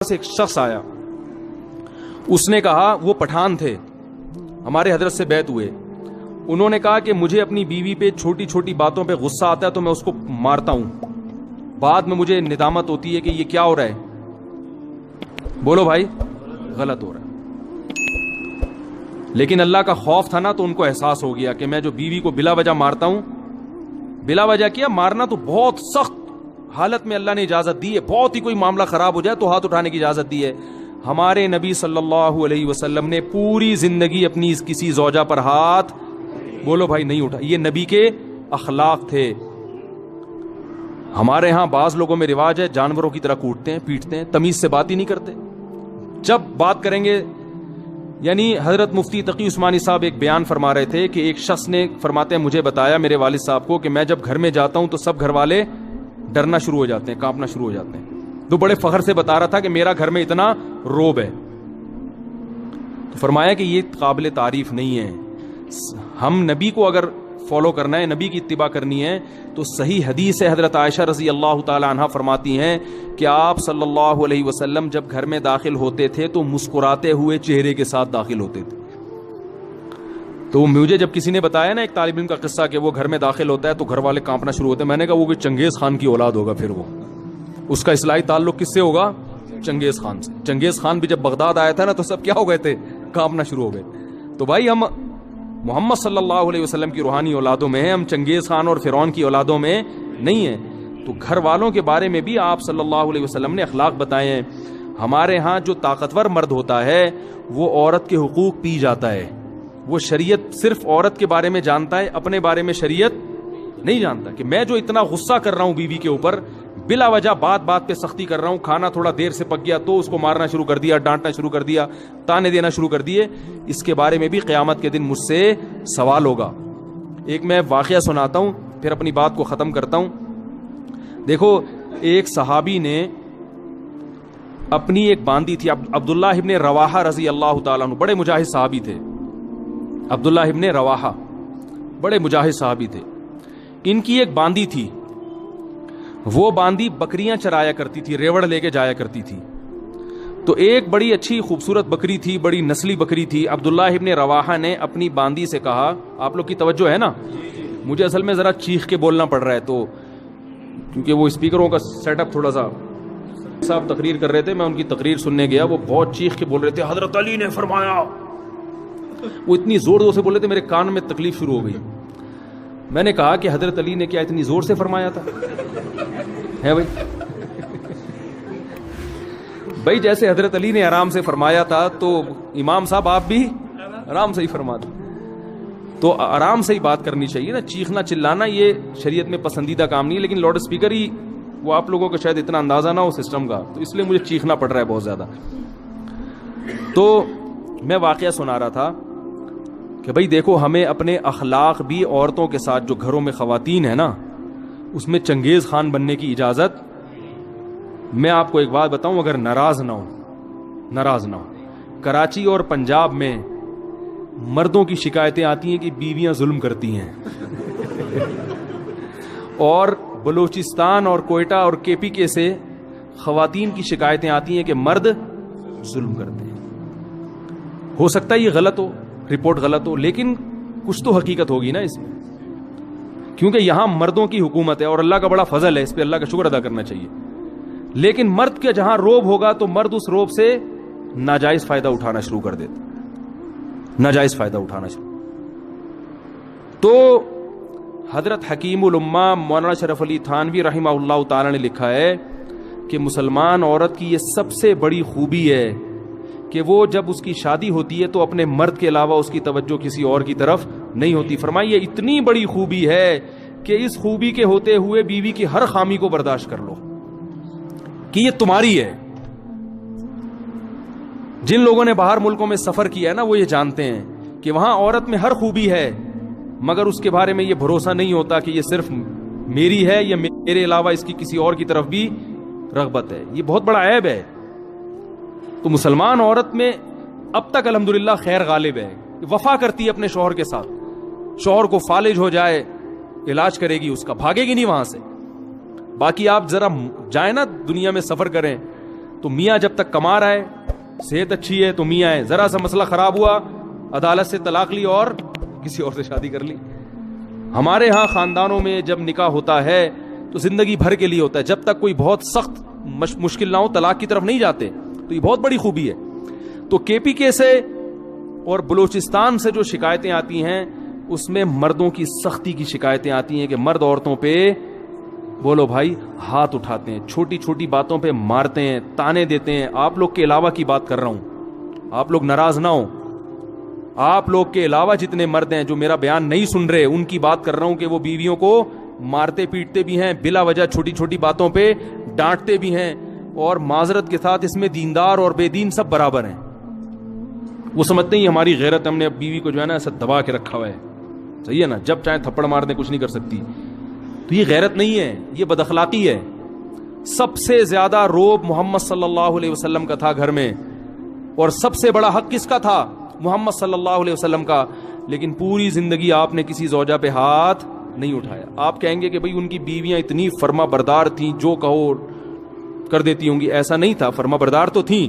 سے ایک شخص آیا, اس نے کہا, وہ پٹھان تھے, ہمارے حضرت سے بیعت ہوئے. انہوں نے کہا کہ مجھے اپنی بیوی پہ چھوٹی چھوٹی باتوں پہ غصہ آتا ہے تو میں اس کو مارتا ہوں, بعد میں مجھے ندامت ہوتی ہے کہ یہ کیا ہو رہا ہے. بولو بھائی, غلط ہو رہا ہے. لیکن اللہ کا خوف تھا نا, تو ان کو احساس ہو گیا کہ میں جو بیوی کو بلا وجہ مارتا ہوں, بلا وجہ کیا مارنا تو بہت سخت حالت میں اللہ نے اجازت دی ہے, بہت ہی کوئی معاملہ خراب ہو جائے تو ہاتھ اٹھانے کی اجازت دی ہے. ہمارے نبی صلی اللہ علیہ وسلم نے پوری زندگی اپنی کسی زوجہ پر ہاتھ, بولو بھائی, نہیں اٹھا. یہ نبی کے اخلاق تھے. ہمارے ہاں بعض لوگوں میں رواج ہے جانوروں کی طرح کوٹتے ہیں, پیٹتے ہیں, تمیز سے بات ہی نہیں کرتے. جب بات کریں گے, یعنی حضرت مفتی تقی عثمانی صاحب ایک بیان فرما رہے تھے کہ ایک شخص نے, فرماتے ہیں, مجھے بتایا میرے والد صاحب کو کہ میں جب گھر میں جاتا ہوں تو سب گھر والے ڈرنا شروع ہو جاتے ہیں, کانپنا شروع ہو جاتے ہیں. تو بڑے فخر سے بتا رہا تھا کہ میرا گھر میں اتنا روب ہے. تو فرمایا کہ یہ قابل تعریف نہیں ہے. ہم نبی کو اگر فالو کرنا ہے, نبی کی اتباع کرنی ہے, تو صحیح حدیث ہے, حضرت عائشہ رضی اللہ تعالی عنہا فرماتی ہیں کہ آپ صلی اللہ علیہ وسلم جب گھر میں داخل ہوتے تھے تو مسکراتے ہوئے چہرے کے ساتھ داخل ہوتے تھے. تو مجھے جب کسی نے بتایا نا ایک طالب علم کا قصہ کہ وہ گھر میں داخل ہوتا ہے تو گھر والے کانپنا شروع ہوتے ہیں, میں نے کہا وہ کوئی چنگیز خان کی اولاد ہوگا, پھر وہ اس کا اصلاحی تعلق کس سے ہوگا؟ چنگیز خان سے. چنگیز خان بھی جب بغداد آیا تھا نا تو سب کیا ہو گئے تھے, کانپنا شروع ہو گئے. تو بھائی ہم محمد صلی اللہ علیہ وسلم کی روحانی اولادوں میں ہیں, ہم چنگیز خان اور فرعون کی اولادوں میں نہیں ہیں. تو گھر والوں کے بارے میں بھی آپ صلی اللہ علیہ وسلم نے اخلاق بتائے ہیں. ہمارے ہاں جو طاقتور مرد ہوتا ہے وہ عورت کے حقوق پی جاتا ہے. وہ شریعت صرف عورت کے بارے میں جانتا ہے, اپنے بارے میں شریعت نہیں جانتا. کہ میں جو اتنا غصہ کر رہا ہوں بیوی کے اوپر, بلا وجہ بات بات پہ سختی کر رہا ہوں, کھانا تھوڑا دیر سے پک گیا تو اس کو مارنا شروع کر دیا, ڈانٹنا شروع کر دیا, تانے دینا شروع کر دیے, اس کے بارے میں بھی قیامت کے دن مجھ سے سوال ہوگا. ایک میں واقعہ سناتا ہوں پھر اپنی بات کو ختم کرتا ہوں. دیکھو, ایک صحابی نے اپنی ایک باندی تھی, عبداللہ ابن رواحہ رضی اللہ تعالیٰ عنہ, بڑے مجاہد صحابی تھے. عبداللہ ابن رواحہ بڑے مجاہد صحابی تھے. ان کی ایک باندی تھی, وہ باندی بکریاں چرایا کرتی تھی, ریوڑ لے کے جایا کرتی تھی. تو ایک بڑی اچھی خوبصورت بکری تھی, بڑی نسلی بکری تھی. عبداللہ ابن رواحہ نے اپنی باندی سے کہا, آپ لوگ کی توجہ ہے نا, مجھے اصل میں ذرا چیخ کے بولنا پڑ رہا ہے, تو کیونکہ وہ اسپیکروں کا سیٹ اپ تھوڑا سا, صاحب تقریر کر رہے تھے, میں ان کی تقریر سننے گیا, وہ بہت چیخ کے بول رہے تھے, حضرت علی نے فرمایا. وہ اتنی زور زور سے بول رہے تھے, میرے کان میں تکلیف شروع ہو گئی. میں نے کہا کہ حضرت علی نے کیا اتنی زور سے فرمایا تھا؟ ہے بھائی جیسے حضرت علی نے آرام سے فرمایا تھا تو امام صاحب آپ بھی آرام سے ہی فرماتے. تو آرام سے ہی بات کرنی چاہیے نا, چیخنا چلانا یہ شریعت میں پسندیدہ کام نہیں ہے. لیکن لاؤڈ اسپیکر ہی, وہ آپ لوگوں کو شاید اتنا اندازہ نہ ہو سسٹم کا, تو اس لیے مجھے چیخنا پڑ رہا ہے بہت زیادہ. تو میں واقعہ سنا رہا تھا کہ بھائی دیکھو, ہمیں اپنے اخلاق بھی عورتوں کے ساتھ, جو گھروں میں خواتین ہیں نا, اس میں چنگیز خان بننے کی اجازت. میں آپ کو ایک بات بتاؤں, اگر ناراض نہ ہو, کراچی اور پنجاب میں مردوں کی شکایتیں آتی ہیں کہ بیویاں ظلم کرتی ہیں, اور بلوچستان اور کوئٹہ اور کے پی کے سے خواتین کی شکایتیں آتی ہیں کہ مرد ظلم کرتے ہیں. ہو سکتا ہے یہ غلط ہو, رپورٹ غلط ہو, لیکن کچھ تو حقیقت ہوگی نا اس میں, کیونکہ یہاں مردوں کی حکومت ہے اور اللہ کا بڑا فضل ہے, اس پہ اللہ کا شکر ادا کرنا چاہیے. لیکن مرد کے جہاں روب ہوگا تو مرد اس روب سے ناجائز فائدہ اٹھانا شروع کر دیتا, ناجائز فائدہ اٹھانا شروع. تو حضرت حکیم الامہ مولانا شرف علی تھانوی رحمہ اللہ تعالی نے لکھا ہے کہ مسلمان عورت کی یہ سب سے بڑی خوبی ہے کہ وہ جب اس کی شادی ہوتی ہے تو اپنے مرد کے علاوہ اس کی توجہ کسی اور کی طرف نہیں ہوتی. فرمائیے اتنی بڑی خوبی ہے کہ اس خوبی کے ہوتے ہوئے بیوی کی ہر خامی کو برداشت کر لو کہ یہ تمہاری ہے. جن لوگوں نے باہر ملکوں میں سفر کیا ہے نا, وہ یہ جانتے ہیں کہ وہاں عورت میں ہر خوبی ہے, مگر اس کے بارے میں یہ بھروسہ نہیں ہوتا کہ یہ صرف میری ہے یا میرے علاوہ اس کی کسی اور کی طرف بھی رغبت ہے. یہ بہت بڑا عیب ہے. تو مسلمان عورت میں اب تک الحمدللہ خیر غالب ہے, وفا کرتی ہے اپنے شوہر کے ساتھ. شوہر کو فالج ہو جائے, علاج کرے گی اس کا, بھاگے گی نہیں وہاں سے. باقی آپ ذرا جائیں نا دنیا میں سفر کریں تو میاں جب تک کما رہا ہے, صحت اچھی ہے تو میاں ہے, ذرا سا مسئلہ خراب ہوا عدالت سے طلاق لی اور کسی اور سے شادی کر لی. ہمارے ہاں خاندانوں میں جب نکاح ہوتا ہے تو زندگی بھر کے لیے ہوتا ہے, جب تک کوئی بہت سخت مشکل نہ ہو طلاق کی طرف نہیں جاتے. تو یہ بہت بڑی خوبی ہے. تو کے پی کے سے اور بلوچستان سے جو شکایتیں آتی ہیں اس میں مردوں کی سختی کی شکایتیں آتی ہیں کہ مرد عورتوں پہ بولو بھائی ہاتھ اٹھاتے ہیں, چھوٹی چھوٹی باتوں پہ مارتے ہیں, تانے دیتے ہیں. آپ لوگ کے علاوہ کی بات کر رہا ہوں, آپ لوگ ناراض نہ ہو. آپ لوگ کے علاوہ جتنے مرد ہیں جو میرا بیان نہیں سن رہے ان کی بات کر رہا ہوں کہ وہ بیویوں کو مارتے پیٹتے بھی ہیں, بلا وجہ چھوٹی چھوٹی باتوں پہ ڈانٹتے بھی ہیں, اور معذرت کے ساتھ اس میں دیندار اور بے دین سب برابر ہیں. وہ سمجھتے ہیں ہماری غیرت, ہم نے اب بیوی کو جو ہے نا ایسا دبا کے رکھا ہوا ہے, صحیح ہے نا, جب چاہے تھپڑ مار دیں کچھ نہیں کر سکتی. تو یہ غیرت نہیں ہے, یہ بد اخلاقی ہے. سب سے زیادہ روب محمد صلی اللہ علیہ وسلم کا تھا گھر میں, اور سب سے بڑا حق کس کا تھا؟ محمد صلی اللہ علیہ وسلم کا. لیکن پوری زندگی آپ نے کسی زوجہ پہ ہاتھ نہیں اٹھایا. آپ کہیں گے کہ بھئی ان کی بیویاں اتنی فرما بردار تھیں, جو کہو کر دیتی ہوں گی. ایسا نہیں تھا, فرما بردار تو تھیں,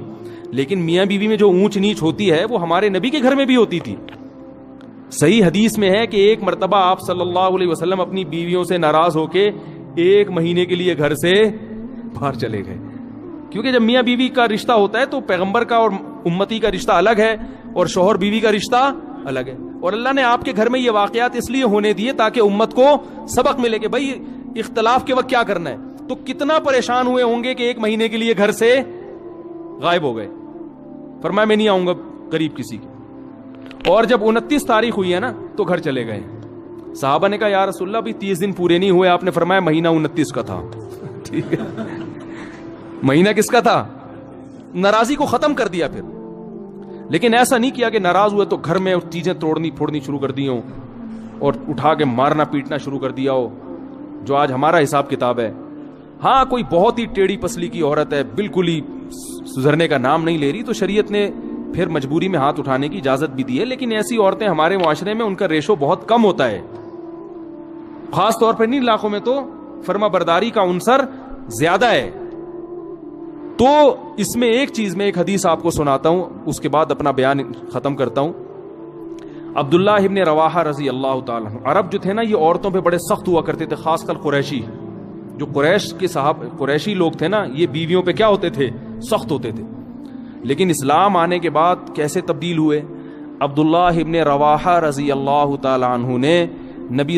لیکن میاں بیوی میں جو اونچ نیچ ہوتی ہے وہ ہمارے نبی کے گھر میں بھی ہوتی تھی. صحیح حدیث میں ہے کہ ایک مرتبہ آپ صلی اللہ علیہ وسلم اپنی بیویوں سے ناراض ہو کے 1 مہینے کے لیے گھر سے باہر چلے گئے. کیونکہ جب میاں بیوی کا رشتہ ہوتا ہے تو پیغمبر کا اور امتی کا رشتہ الگ ہے, اور شوہر بیوی کا رشتہ الگ ہے. اور اللہ نے آپ کے گھر میں یہ واقعات اس لیے ہونے دیے تاکہ امت کو سبق ملے کہ بھائی اختلاف کے وقت کیا کرنا ہے. تو کتنا پریشان ہوئے ہوں گے کہ 1 مہینے کے لیے گھر سے غائب ہو گئے. فرمایا میں نہیں آؤں گا قریب کسی کی. اور جب 29 تاریخ ہوئی ہے نا تو گھر چلے گئے. صحابہ نے کہا یا رسول اللہ بھی 30 دن پورے نہیں ہوئے. آپ نے فرمایا مہینہ 29 کا تھا. ٹھیک ہے, مہینہ کس کا تھا؟ ناراضی کو ختم کر دیا پھر. لیکن ایسا نہیں کیا کہ ناراض ہوئے تو گھر میں چیزیں توڑنی پھوڑنی شروع کر دی ہوں اور اٹھا کے مارنا پیٹنا شروع کر دیا ہو, جو آج ہمارا حساب کتاب ہے. ہاں کوئی بہت ہی ٹیڑھی پسلی کی عورت ہے, بالکل ہی سدھرنے کا نام نہیں لے رہی, تو شریعت نے پھر مجبوری میں ہاتھ اٹھانے کی اجازت بھی دی ہے. لیکن ایسی عورتیں ہمارے معاشرے میں ان کا ریشو بہت کم ہوتا ہے, خاص طور پر ان علاقوں میں تو فرما برداری کا عنصر زیادہ ہے. تو اس میں ایک چیز میں ایک حدیث آپ کو سناتا ہوں, اس کے بعد اپنا بیان ختم کرتا ہوں. عبداللہ ابن رواحہ رضی اللہ تعالیٰ عنہ, عرب جو تھے نا یہ عورتوں پہ بڑے سخت ہوا کرتے تھے, خاص کر قریشی. جو قریش کے قریشی لوگ تھے نا یہ بیویوں پہ کیا ہوتے تھے؟ سخت ہوتے تھے. لیکن اسلام آنے کے بعد کیسے تبدیل ہوئے؟ عبداللہ ابن رواحہ رضی اللہ تعالیٰ عنہ نے نبی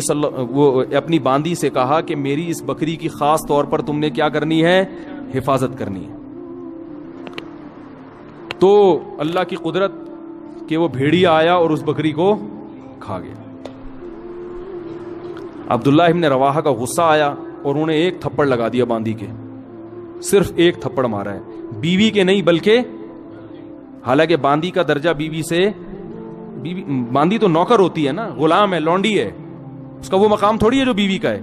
وہ اپنی باندی سے کہا کہ میری اس بکری کی خاص طور پر تم نے کیا کرنی ہے؟ حفاظت کرنی ہے. تو اللہ کی قدرت کہ وہ بھیڑیا آیا اور اس بکری کو کھا گیا. عبداللہ ابن رواحہ کا غصہ آیا اور انہوں نے 1 تھپڑ لگا دیا باندی کے, صرف 1 تھپڑ مارا ہے, بیوی کے نہیں بلکہ, حالانکہ باندی کا درجہ بیوی سے, باندی تو نوکر ہوتی ہے نا, غلام ہے, لونڈی ہے, اس کا وہ مقام تھوڑی ہے جو بیوی کا ہے.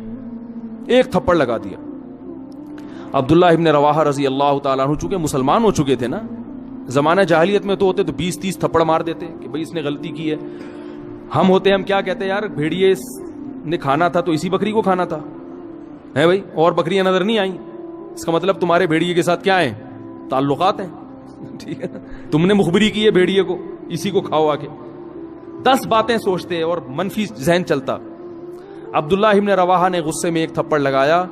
1 تھپڑ لگا دیا. عبداللہ ابن رواحہ رضی اللہ تعالیٰ عنہ چونکہ مسلمان ہو چکے تھے نا, زمانہ جاہلیت میں تو ہوتے تو 20-30 تھپڑ مار دیتے کہ بھئی اس نے غلطی کی ہے. ہم ہوتے ہم کیا کہتے ہیں یار بھیڑیے نے کھانا تھا تو اسی بکری کو کھانا تھا ہے بھائی, اور بکریاں نظر نہیں آئیں, اس کا مطلب تمہارے بھیڑیے کے ساتھ کیا ہیں؟ تعلقات ہیں. ٹھیک ہے, تم نے مخبری کی ہے بھیڑیے کو, اسی کو کھاؤ آ کے. 10 باتیں سوچتے اور منفی ذہن چلتا. عبداللہ ابن رواحہ نے غصے میں 1 تھپڑ لگایا,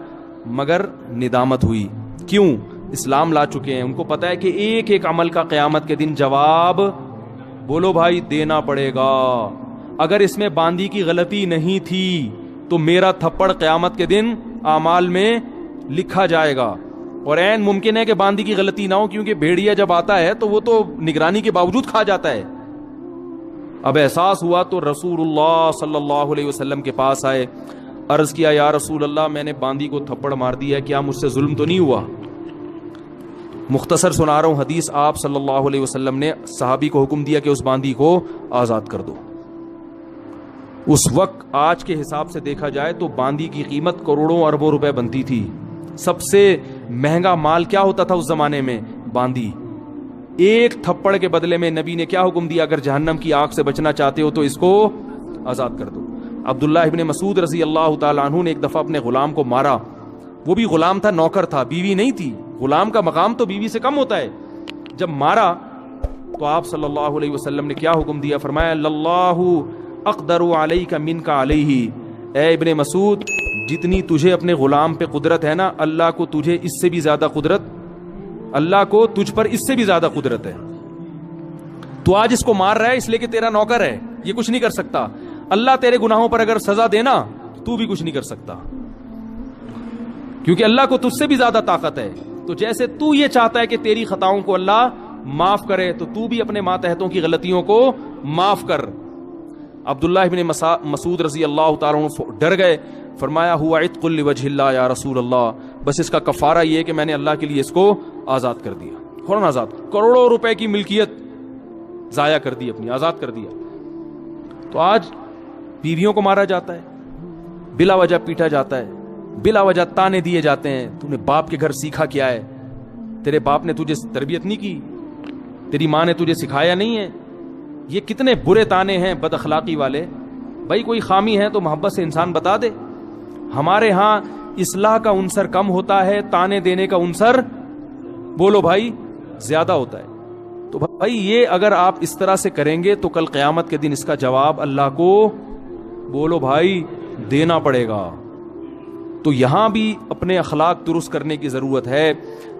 مگر ندامت ہوئی. کیوں؟ اسلام لا چکے ہیں, ان کو پتا ہے کہ ایک ایک عمل کا قیامت کے دن جواب بولو بھائی دینا پڑے گا. اگر اس میں باندی کی غلطی نہیں تھی تو میرا تھپڑ قیامت کے دن اعمال میں لکھا جائے گا, اور عین ممکن ہے کہ باندی کی غلطی نہ ہو, کیونکہ بھیڑیا جب آتا ہے تو وہ تو نگرانی کے باوجود کھا جاتا ہے. اب احساس ہوا تو رسول اللہ صلی اللہ علیہ وسلم کے پاس آئے, عرض کیا یا رسول اللہ میں نے باندی کو تھپڑ مار دیا, کیا مجھ سے ظلم تو نہیں ہوا؟ مختصر سنا رہا ہوں حدیث. آپ صلی اللہ علیہ وسلم نے صحابی کو حکم دیا کہ اس باندی کو آزاد کر دو. اس وقت آج کے حساب سے دیکھا جائے تو باندی کی قیمت کروڑوں اربوں روپے بنتی تھی. سب سے مہنگا مال کیا ہوتا تھا اس زمانے میں؟ باندی. 1 تھپڑ کے بدلے میں نبی نے کیا حکم دیا؟ اگر جہنم کی آگ سے بچنا چاہتے ہو تو اس کو آزاد کر دو. عبداللہ ابن مسعود رضی اللہ تعالیٰ عنہ نے ایک دفعہ اپنے غلام کو مارا. وہ بھی غلام تھا, نوکر تھا, بیوی نہیں تھی, غلام کا مقام تو بیوی سے کم ہوتا ہے. جب مارا تو آپ صلی اللہ علیہ وسلم نے کیا حکم دیا؟ فرمایا اللہ اقدر علیک منک علیہ، اے ابن مسعود جتنی تجھے اپنے غلام پہ قدرت ہے نا، اللہ کو تجھے اس سے بھی زیادہ قدرت، اللہ کو تجھ پر اس سے بھی زیادہ قدرت ہے. تو آج اس کو مار رہا ہے اس لیے کہ تیرا نوکر ہے، یہ کچھ نہیں کر سکتا. اللہ تیرے گناہوں پر اگر سزا دینا تو بھی کچھ نہیں کر سکتا، کیونکہ اللہ کو تجھ سے بھی زیادہ طاقت ہے. تو جیسے تو یہ چاہتا ہے کہ تیری خطاؤں کو اللہ معاف کرے، تو بھی اپنے ماتحتوں کی غلطیوں کو معاف کر. عبداللہ ابن مسعود رضی اللہ تعالیٰ عنہ ڈر گئے. فرمایا ہوا عتق لوجہ اللہ یا رسول اللہ، بس اس کا کفارہ یہ کہ میں نے اللہ کے لیے اس کو آزاد کر دیا، فوراً آزاد. کروڑوں روپے کی ملکیت ضائع کر دی اپنی، آزاد کر دیا. تو آج بیویوں کو مارا جاتا ہے، بلا وجہ پیٹا جاتا ہے، بلا وجہ تانے دیے جاتے ہیں. تو نے باپ کے گھر سیکھا کیا ہے؟ تیرے باپ نے تجھے تربیت نہیں کی، تیری ماں نے تجھے سکھایا نہیں ہے. یہ کتنے برے تانے ہیں بد اخلاقی والے. بھائی کوئی خامی ہے تو محبت سے انسان بتا دے. ہمارے ہاں اصلاح کا عنصر کم ہوتا ہے، تانے دینے کا عنصر بولو بھائی زیادہ ہوتا ہے. تو بھائی یہ اگر آپ اس طرح سے کریں گے تو کل قیامت کے دن اس کا جواب اللہ کو بولو بھائی دینا پڑے گا. تو یہاں بھی اپنے اخلاق درست کرنے کی ضرورت ہے.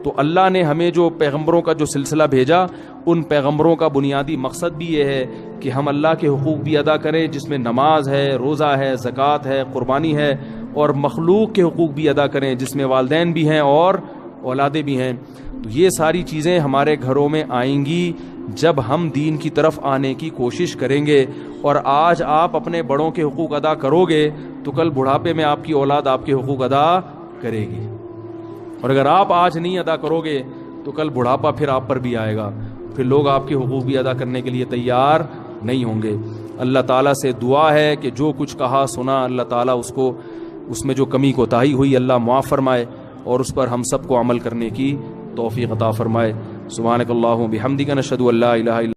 تو اللہ نے ہمیں جو پیغمبروں کا جو سلسلہ بھیجا، ان پیغمبروں کا بنیادی مقصد بھی یہ ہے کہ ہم اللہ کے حقوق بھی ادا کریں، جس میں نماز ہے، روزہ ہے، زکوٰۃ ہے، قربانی ہے، اور مخلوق کے حقوق بھی ادا کریں جس میں والدین بھی ہیں اور اولادیں بھی ہیں. تو یہ ساری چیزیں ہمارے گھروں میں آئیں گی جب ہم دین کی طرف آنے کی کوشش کریں گے. اور آج آپ اپنے بڑوں کے حقوق ادا کرو گے تو کل بڑھاپے میں آپ کی اولاد آپ کے حقوق ادا کرے گی. اور اگر آپ آج نہیں ادا کرو گے تو کل بڑھاپا پھر آپ پر بھی آئے گا، پھر لوگ آپ کے حقوق بھی ادا کرنے کے لیے تیار نہیں ہوں گے. اللہ تعالیٰ سے دعا ہے کہ جو کچھ کہا سنا اللہ تعالیٰ اس کو، اس میں جو کمی کوتاہی ہوئی اللہ معاف فرمائے، اور اس پر ہم سب کو عمل کرنے کی توفیق عطا فرمائے. سبحانک اللہم بحمدک نشہد ان لا الہ الا